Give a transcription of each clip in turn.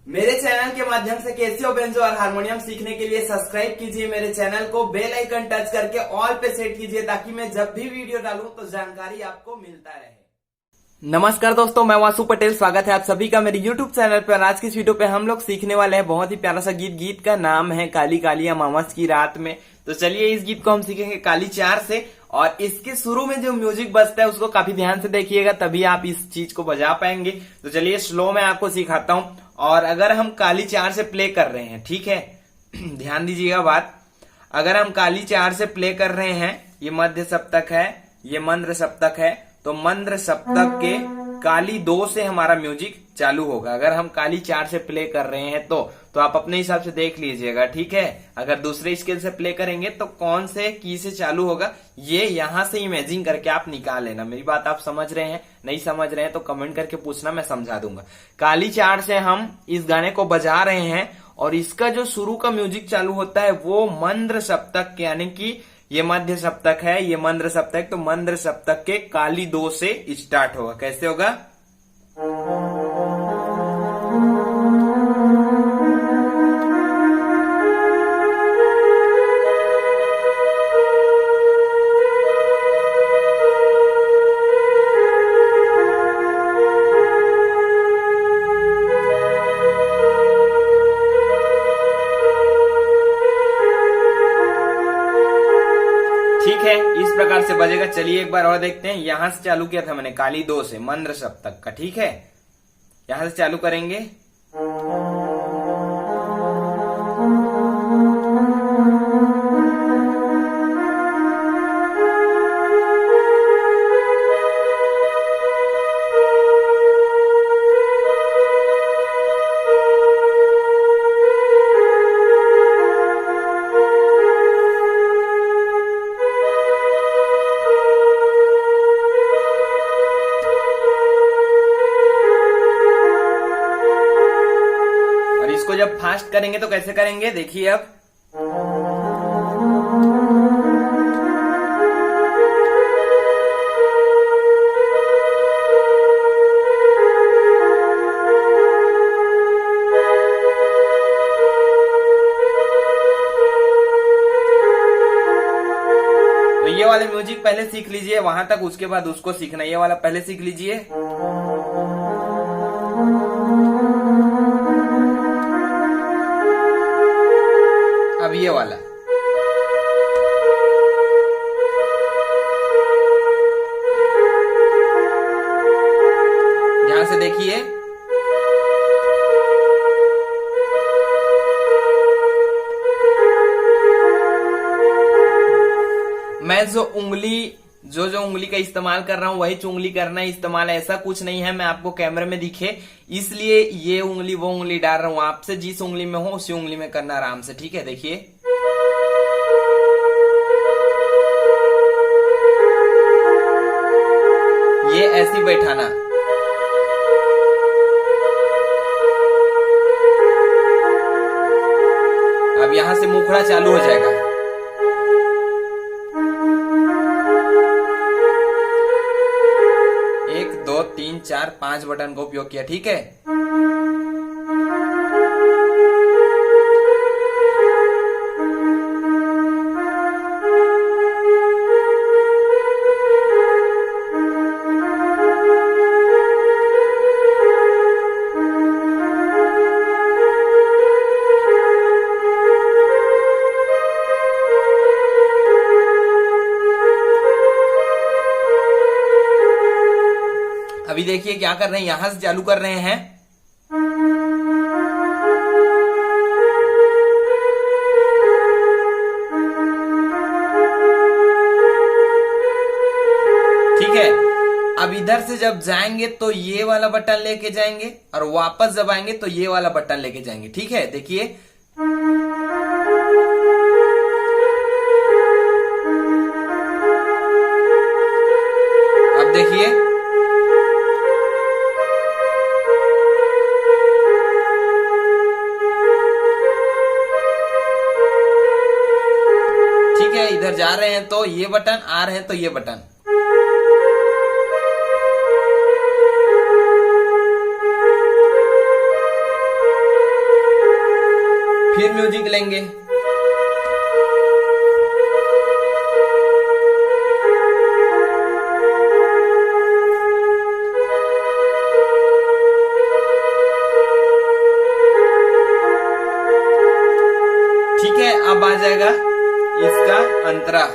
मेरे चैनल के माध्यम से कैसियो बेंजो और हारमोनियम सीखने के लिए सब्सक्राइब कीजिए मेरे चैनल को, बेल आइकन टच करके ऑल पे सेट कीजिए ताकि मैं जब भी वीडियो डालूं तो जानकारी आपको मिलता रहे। नमस्कार दोस्तों, मैं वासु पटेल, स्वागत है आप सभी का मेरे YouTube चैनल पर। आज की इस वीडियो पे हम लोग सीखने वाले हैं बहुत ही प्यारा सा गीत। गीत का नाम है काली काली अमावस की रात में। तो चलिए इस गीत को हम सीखेंगे काली चार से, और इसके शुरू में जो म्यूजिक बजता है उसको काफी ध्यान से देखिएगा, तभी आप इस चीज को बजा पाएंगे। तो चलिए स्लो में आपको सिखाता हूं। और अगर हम काली चार से प्ले कर रहे हैं, ठीक है, ध्यान दीजिएगा बात। अगर हम काली चार से प्ले कर रहे हैं, ये मध्य सप्तक है, ये मंद्र सप्तक है, तो मंद्र सप्तक के काली दो से हमारा म्यूजिक चालू होगा। अगर हम काली चार से प्ले कर रहे हैं तो आप अपने हिसाब से देख लीजिएगा, ठीक है। अगर दूसरे स्केल से प्ले करेंगे तो कौन से की से चालू होगा, ये यहां से इमेजिन करके आप निकाल लेना। मेरी बात आप समझ रहे हैं? नहीं समझ रहे हैं तो कमेंट करके पूछना, मैं समझा दूंगा। काली चार से हम इस गाने को बजा रहे हैं और इसका जो शुरू का म्यूजिक चालू होता है वो मंद्र सप्तक, यानी कि ये मध्य सप्तक है, ये मंद्र सप्तक, तो मंद्र सप्तक के काली दो से स्टार्ट होगा। कैसे होगा? ठीक है, इस प्रकार से बजेगा। चलिए एक बार और देखते हैं। यहां से चालू किया था मैंने काली दो से, मंद्र सप्तक का, ठीक है। यहां से चालू करेंगे। इसको जब फास्ट करेंगे तो कैसे करेंगे, देखिए अब। तो ये वाले म्यूजिक पहले सीख लीजिए वहां तक, उसके बाद उसको सीखना। ये वाला पहले सीख लीजिए। अब ये वाला। ध्यान से देखिए। मैं जो उंगली का इस्तेमाल कर रहा हूं वही उंगली करना है इस्तेमाल, ऐसा कुछ नहीं है मैं आपको कैमरे में दिखे इसलिए ये उंगली वो उंगली डाल रहा हूं। आपसे जिस उंगली में हो उसी उंगली में करना आराम से, ठीक है। देखिए ये ऐसी बैठाना। अब यहां से मुखड़ा चालू हो जाएगा। एक दो तीन चार पांच बटन का उपयोग किया, ठीक है। अभी देखिए क्या कर रहे हैं, यहां से चालू कर रहे हैं। ठीक है। अब इधर से जब जाएंगे तो ये वाला बटन लेके जाएंगे, और वापस जब आएंगे तो ये वाला बटन लेके जाएंगे, ठीक है। देखिए अब देखिए इधर जा रहे हैं तो ये बटन, आ रहे हैं तो ये बटन। फिर म्यूजिक लेंगे। ठीक है, अब आ जाएगा इसका अंतरा।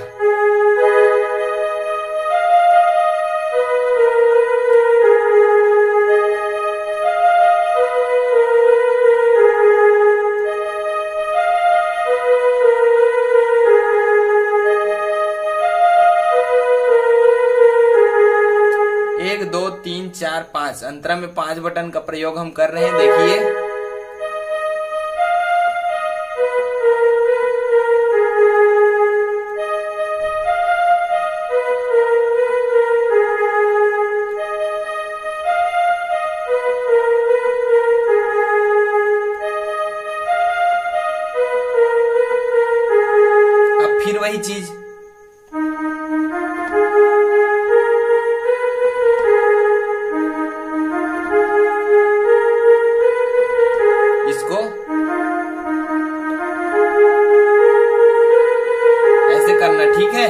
एक, दो, तीन, चार, पांच, अंतरा में 5 बटन का प्रयोग हम कर रहे हैं, देखिए। अब फिर वही चीज, इसको ऐसे करना, ठीक है।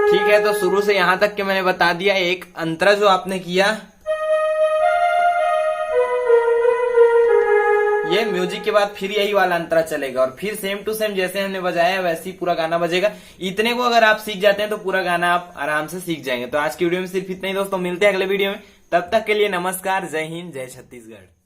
ठीक है, तो शुरू से यहां तक के मैंने बता दिया। एक अंतरा जो आपने किया, ये म्यूजिक के बाद फिर यही वाला अंतरा चलेगा और फिर सेम टू सेम जैसे हमने बजाया वैसे ही पूरा गाना बजेगा। इतने को अगर आप सीख जाते हैं तो पूरा गाना आप आराम से सीख जाएंगे। तो आज की वीडियो में सिर्फ इतना ही दोस्तों, मिलते हैं अगले वीडियो में। तब तक के लिए नमस्कार, जय हिंद, जय छत्तीसगढ़।